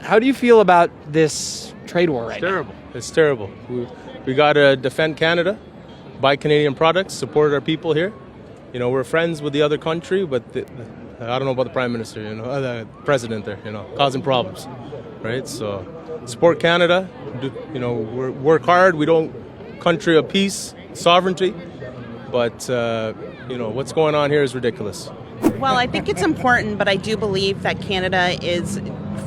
How do you feel about this trade war right now? Terrible. It's terrible. We got to defend Canada, buy Canadian products, support our people here. You know, we're friends with the other country, but I don't know about the Prime Minister, the President there, causing problems, right? So support Canada, work hard. We don't country of peace, sovereignty, but, what's going on here is ridiculous. Well, I think it's important, but I do believe that Canada is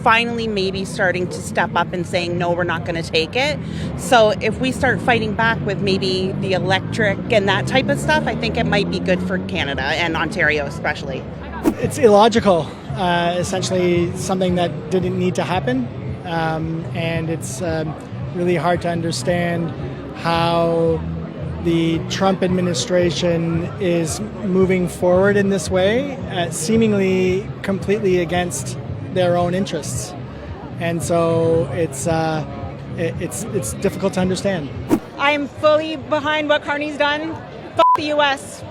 finally maybe starting to step up and saying, no, we're not going to take it. So if we start fighting back with maybe the electric and that type of stuff, I think it might be good for Canada and Ontario especially. It's illogical, essentially something that didn't need to happen. And it's really hard to understand how the Trump administration is moving forward in this way, seemingly completely against their own interests, and so it's difficult to understand. I am fully behind what Carney's done. F the U.S.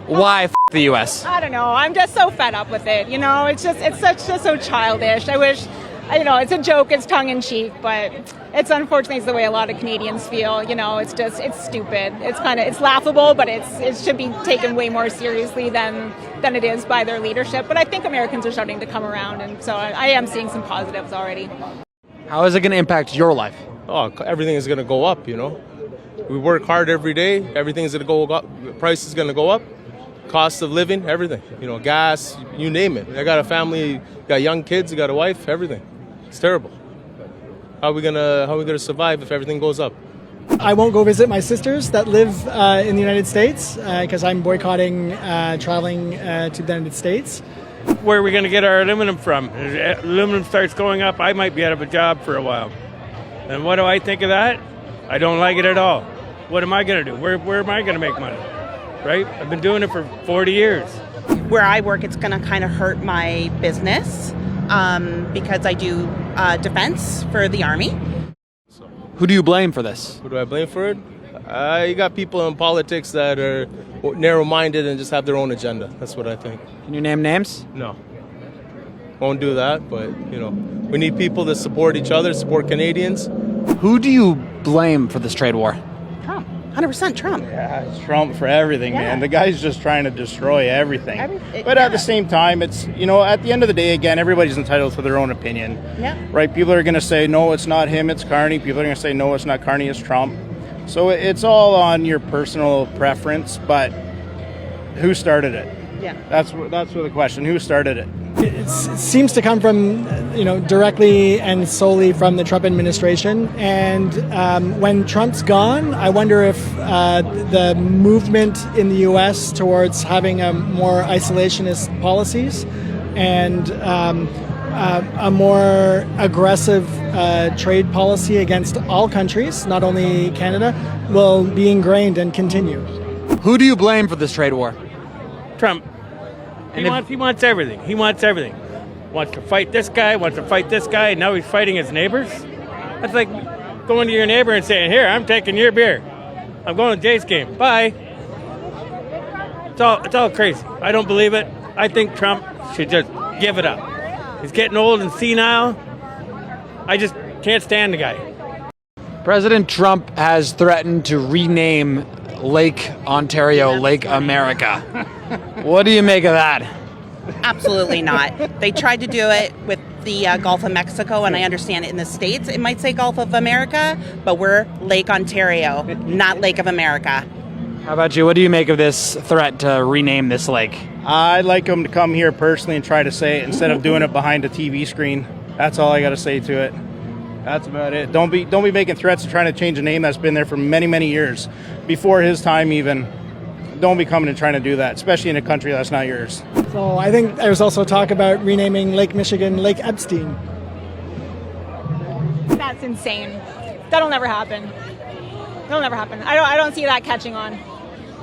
Why the U.S.? I don't know. I'm just so fed up with it. It's so childish. I wish, it's a joke. It's tongue in cheek, but it's unfortunately it's the way a lot of Canadians feel. It's stupid. It's laughable, but it should be taken way more seriously than it is by their leadership. But I think Americans are starting to come around, and so I am seeing some positives already. How is it going to impact your life? Oh, everything is going to go up, We work hard every day. Everything's going to go up. The price is going to go up. Cost of living, everything. Gas, you name it. I got a family, got young kids, I got a wife, everything. It's terrible. How are we gonna survive if everything goes up? I won't go visit my sisters that live in the United States because I'm boycotting traveling to the United States. Where are we going to get our aluminum from? If aluminum starts going up, I might be out of a job for a while. And what do I think of that? I don't like it at all. What am I going to do? Where am I going to make money? Right? I've been doing it for 40 years. Where I work, it's going to kind of hurt my business because I do defense for the Army. Who do you blame for this? Who do I blame for it? You got people in politics that are narrow-minded and just have their own agenda. That's what I think. Can you name names? No. Won't do that, but, we need people to support each other, support Canadians. Who do you blame for this trade war? Trump. 100% Trump. Yeah, it's Trump for everything, man. The guy's just trying to destroy everything. But at the same time, it's, at the end of the day, again, everybody's entitled to their own opinion. Yeah. Right? People are going to say, no, it's not him, it's Carney. People are going to say, no, it's not Carney, it's Trump. So it's all on your personal preference, but who started it? Yeah. That's where the question, who started it? It seems to come from, directly and solely from the Trump administration. And when Trump's gone, I wonder if the movement in the U.S. towards having a more isolationist policies and a more aggressive trade policy against all countries, not only Canada, will be ingrained and continue. Who do you blame for this trade war? Trump. He wants everything. He wants everything. Wants to fight this guy, wants to fight this guy, and now he's fighting his neighbors? That's like going to your neighbor and saying, here, I'm taking your beer. I'm going to Jay's game. Bye. It's all crazy. I don't believe it. I think Trump should just give it up. He's getting old and senile. I just can't stand the guy. President Trump has threatened to rename Lake Ontario Lake America. What do you make of that? Absolutely not. They tried to do it with the Gulf of Mexico, and I understand it in the States. It might say Gulf of America, but we're Lake Ontario, not Lake of America. How about you? What do you make of this threat to rename this lake? I'd like him to come here personally and try to say it instead of doing it behind a TV screen. That's all I got to say to it. That's about it. Don't be making threats and trying to change a name that's been there for many, many years. Before his time even. Don't be coming and trying to do that, especially in a country that's not yours. So I think there's also talk about renaming Lake Michigan Lake Epstein. That's insane. That'll never happen. That'll never happen. I don't see that catching on.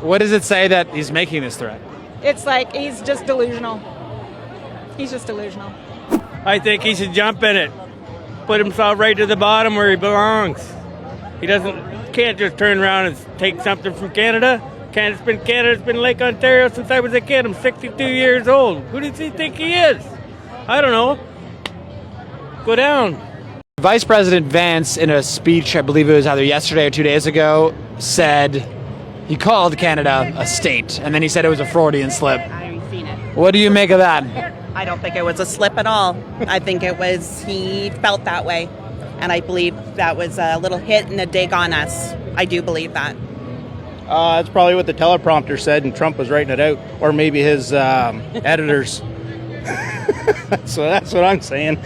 What does it say that he's making this threat? It's like he's just delusional. He's just delusional. I think he should jump in it. Put himself right to the bottom where he belongs. Can't just turn around and take something from Canada. Canada's been Lake Ontario since I was a kid. I'm 62 years old. Who does he think he is? I don't know. Go down. Vice President Vance, in a speech, I believe it was either yesterday or 2 days ago, said he called Canada a state, and then he said it was a Freudian slip. I haven't seen it. What do you make of that? I don't think it was a slip at all. I think it was, he felt that way. And I believe that was a little hit and a dig on us. I do believe that. That's probably what the teleprompter said, and Trump was writing it out, or maybe his editors. So that's what I'm saying.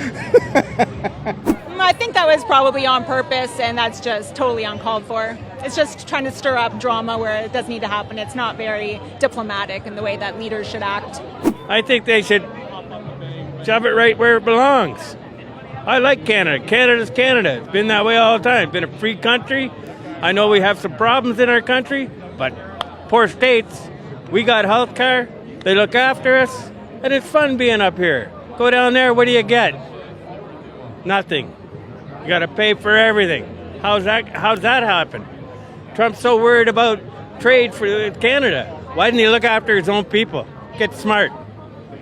I think that was probably on purpose, and that's just totally uncalled for. It's just trying to stir up drama where it doesn't need to happen. It's not very diplomatic in the way that leaders should act. I think they should shove it right where it belongs. I like Canada. Canada's Canada. It's been that way all the time. It's been a free country. I know we have some problems in our country, but poor states, we got health care. They look after us, and it's fun being up here. Go down there, what do you get? Nothing. You got to pay for everything. How's that happen? Trump's so worried about trade for Canada. Why didn't he look after his own people? Get smart.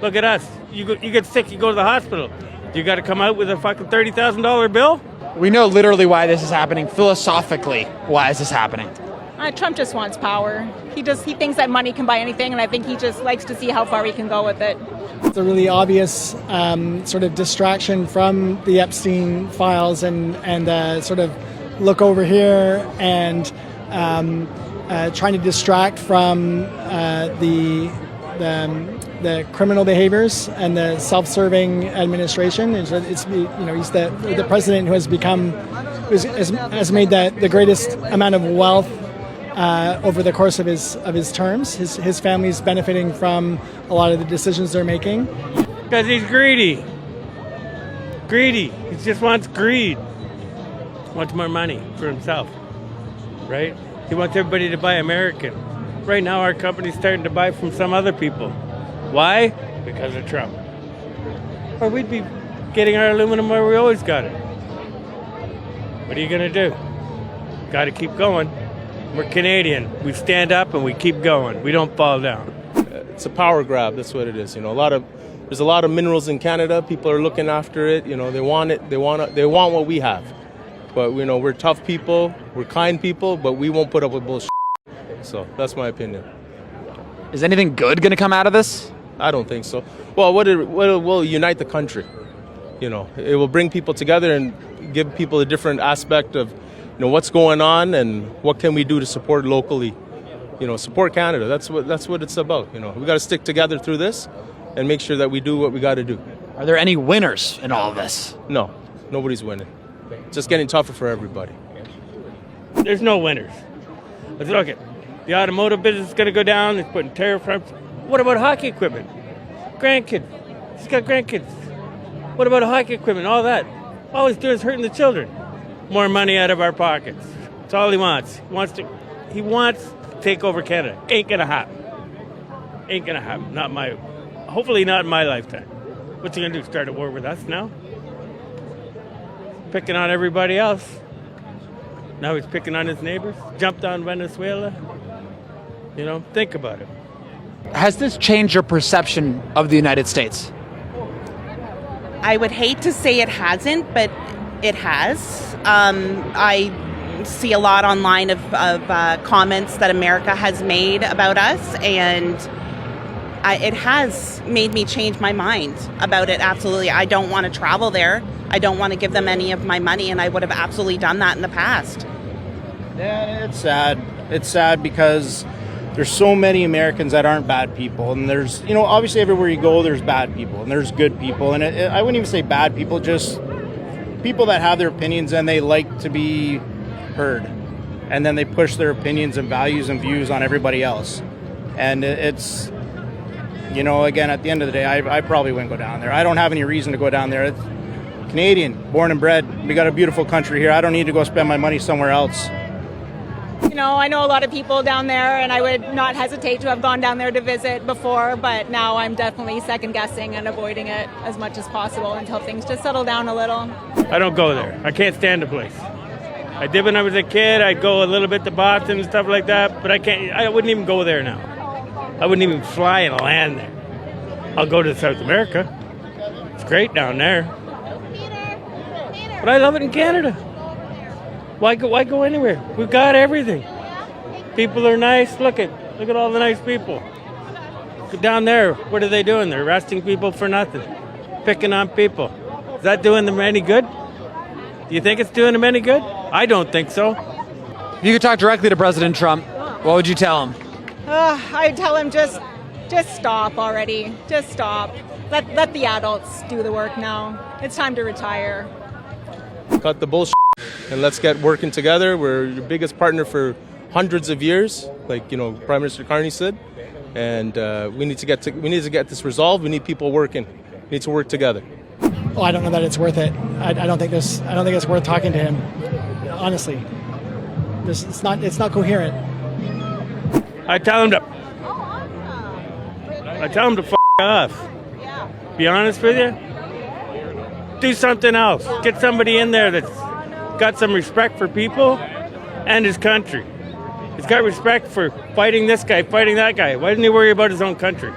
Look at us. You get sick, you go to the hospital. You got to come out with a fucking $30,000 bill? We know literally why this is happening. Philosophically, why is this happening? Trump just wants power. He thinks that money can buy anything, and I think he just likes to see how far he can go with it. It's a really obvious sort of distraction from the Epstein files and sort of look over here and trying to distract from the criminal behaviors and the self-serving administration. He's the president who has has made the greatest amount of wealth over the course of his terms. His family's benefiting from a lot of the decisions they're making. Because he's greedy. Greedy. He just wants greed. Wants more money for himself. Right? He wants everybody to buy American. Right now our company's starting to buy from some other people. Why? Because of Trump. Or we'd be getting our aluminum where we always got it. What are you going to do? Got to keep going. We're Canadian. We stand up and we keep going. We don't fall down. It's a power grab. That's what it is. You know, there's a lot of minerals in Canada. People are looking after it. You know, they want it. They want what we have. But you know, we're tough people. We're kind people. But we won't put up with bullshit. So that's my opinion. Is anything good going to come out of this? I don't think so. Well, what it will unite the country. You know, it will bring people together and give people a different aspect of, you know, what's going on and what can we do to support locally. You know, support Canada. That's what it's about. You know, we got to stick together through this and make sure that we do what we got to do. Are there any winners in all of this? No, nobody's winning. It's just getting tougher for everybody. There's no winners. Let's look at the automotive business is going to go down. It's putting tariff on. What about hockey equipment? Grandkids. He's got grandkids. What about hockey equipment? All that. All he's doing is hurting the children. More money out of our pockets. That's all he wants. He wants to take over Canada. Ain't gonna happen. Ain't gonna happen. Hopefully not in my lifetime. What's he gonna do? Start a war with us now? Picking on everybody else. Now he's picking on his neighbors. Jumped on Venezuela. You know, think about it. Has this changed your perception of the United States? I would hate to say it hasn't, but it has. I see a lot online of comments that America has made about us, and it has made me change my mind about it, absolutely. I don't want to travel there. I don't want to give them any of my money, and I would have absolutely done that in the past. Yeah, it's sad. It's sad because there's so many Americans that aren't bad people, and there's, you know, obviously everywhere you go there's bad people and there's good people, and I wouldn't even say bad people, just people that have their opinions and they like to be heard, and then they push their opinions and values and views on everybody else. And it's, you know, again, at the end of the day, I probably wouldn't go down there. I don't have any reason to go down there. It's Canadian, born and bred. We got a beautiful country here. I don't need to go spend my money somewhere else. You know, I know a lot of people down there, and I would not hesitate to have gone down there to visit before, but now I'm definitely second-guessing and avoiding it as much as possible until things just settle down a little. I don't go there. I can't stand the place. I did when I was a kid. I'd go a little bit to Boston and stuff like that, but I wouldn't even go there now. I wouldn't even fly and land there. I'll go to South America. It's great down there. But I love it in Canada. Why go anywhere? We've got everything. People are nice. Look at all the nice people. Down there, what are they doing? They're arresting people for nothing, picking on people. Is that doing them any good? Do you think it's doing them any good? I don't think so. If you could talk directly to President Trump, what would you tell him? I'd tell him just stop already. Just stop. Let the adults do the work now. It's time to retire. Cut the bullshit and let's get working together. We're your biggest partner for hundreds of years, like Prime Minister Carney said, and we need to get this resolved. We need people working. We need to work together. Oh, I don't know that it's worth it. I don't think it's worth talking to him. Honestly, it's not coherent. I tell him to f*** off. Be honest with you. Do something else. Get somebody in there that's got some respect for people and his country. He's got respect for fighting this guy, fighting that guy. Why doesn't he worry about his own country?